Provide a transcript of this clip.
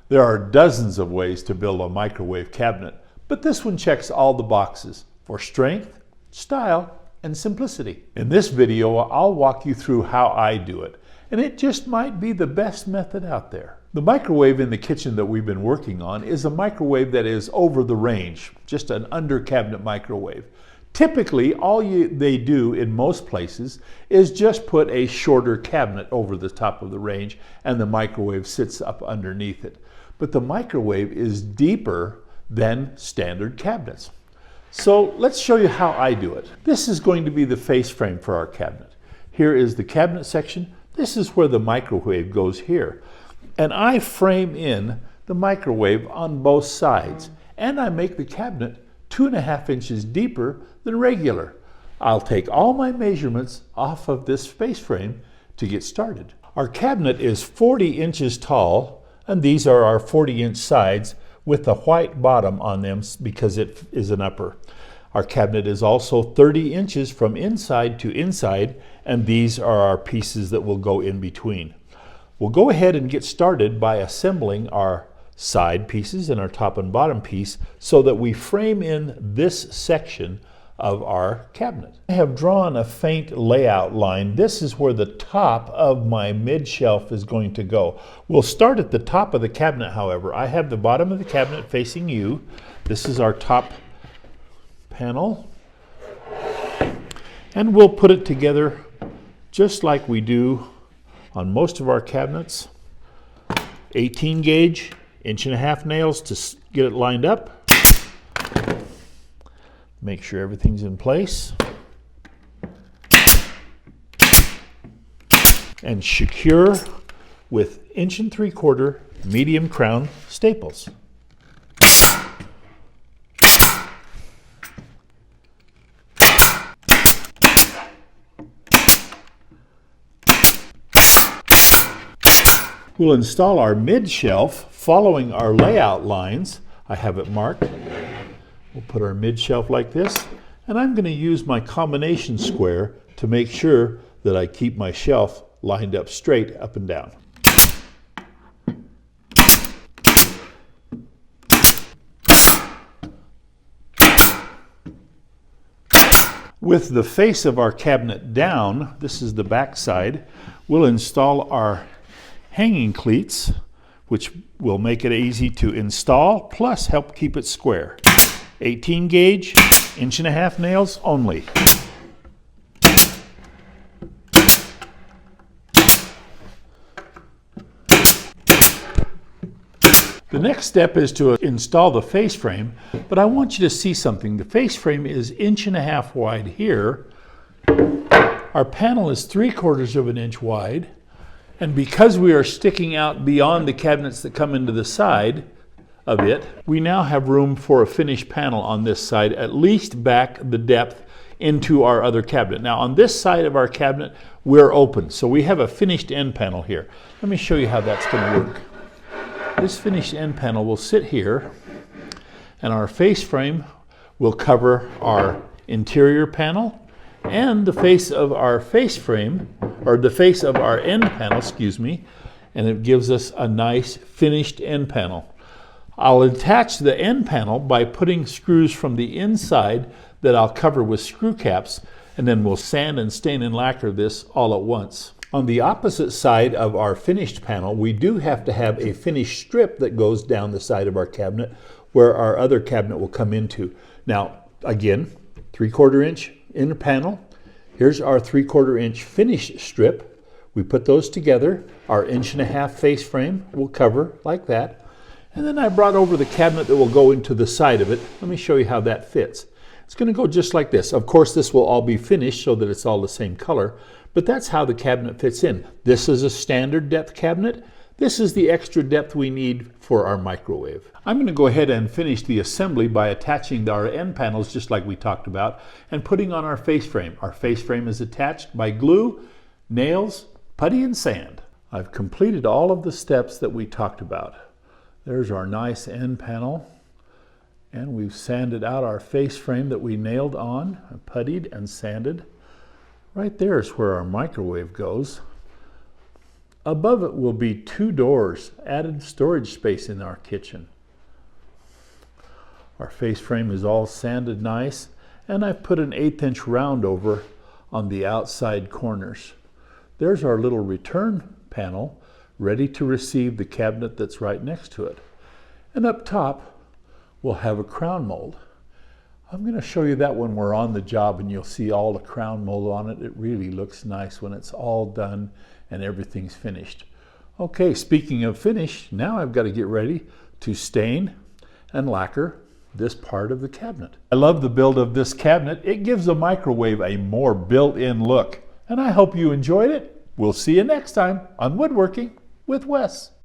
There are dozens of ways to build a microwave cabinet, but this one checks all the boxes for strength, style, and simplicity. In this video, I'll walk you through how I do it, and it just might be the best method out there. The microwave in the kitchen that we've been working on is a microwave that is over the range, just an under cabinet microwave. Typically, all they do in most places is just put a shorter cabinet over the top of the range and the microwave sits up underneath it. But the microwave is deeper than standard cabinets. So let's show you how I do it. This is going to be the face frame for our cabinet. Here is the cabinet section. This is where the microwave goes here. And I frame in the microwave on both sides. And I make the cabinet 2.5 inches deeper than regular. I'll take all my measurements off of this face frame to get started. Our cabinet is 40 inches tall, and these are our 40-inch sides with the white bottom on them because it is an upper. Our cabinet is also 30 inches from inside to inside, and these are our pieces that will go in between. We'll go ahead and get started by assembling our side pieces and our top and bottom piece so that we frame in this section of our cabinet. I have drawn a faint layout line. This is where the top of my mid shelf is going to go. We'll start at the top of the cabinet, however. I have the bottom of the cabinet facing you. This is our top panel. And we'll put it together just like we do on most of our cabinets. 18 gauge, 1.5 inch nails to get it lined up. Make sure everything's in place. And secure with 1.75 inch medium crown staples. We'll install our mid shelf following our layout lines. I have it marked. We'll put our mid shelf like this, and I'm going to use my combination square to make sure that I keep my shelf lined up straight up and down. With the face of our cabinet down, this is the back side, we'll install our hanging cleats, which will make it easy to install, plus help keep it square. 18 gauge, 1.5 inch nails only. The next step is to install the face frame, but I want you to see something. The face frame is 1.5 inches wide here. Our panel is 3/4 inch wide. And because we are sticking out beyond the cabinets that come into the side of it, we now have room for a finished panel on this side, at least back the depth into our other cabinet. Now on this side of our cabinet, we're open, so we have a finished end panel here. Let me show you how that's going to work. This finished end panel will sit here, and our face frame will cover our interior panel and the face of our face frame, or the face of our end panel, excuse me, and it gives us a nice finished end panel. I'll attach the end panel by putting screws from the inside that I'll cover with screw caps, and then we'll sand and stain and lacquer this all at once. On the opposite side of our finished panel, we do have to have a finished strip that goes down the side of our cabinet where our other cabinet will come into. Now, again, 3/4 inch inner panel. Here's our 3/4 inch finished strip. We put those together. Our 1.5 inch face frame will cover like that. And then I brought over the cabinet that will go into the side of it. Let me show you how that fits. It's going to go just like this. Of course, this will all be finished so that it's all the same color, but that's how the cabinet fits in. This is a standard depth cabinet. This is the extra depth we need for our microwave. I'm going to go ahead and finish the assembly by attaching our end panels just like we talked about and putting on our face frame. Our face frame is attached by glue, nails, putty, and sand. I've completed all of the steps that we talked about. There's our nice end panel, and we've sanded out our face frame that we nailed on, puttied and sanded. Right there is where our microwave goes. Above it will be 2 doors, added storage space in our kitchen. Our face frame is all sanded nice, and I've put an 1/8 inch round over on the outside corners. There's our little return panel ready to receive the cabinet that's right next to it. And up top, we'll have a crown mold. I'm going to show you that when we're on the job and you'll see all the crown mold on it. It really looks nice when it's all done and everything's finished. Okay, speaking of finish, now I've got to get ready to stain and lacquer this part of the cabinet. I love the build of this cabinet. It gives the microwave a more built-in look, and I hope you enjoyed it. We'll see you next time on Woodworking with Wes.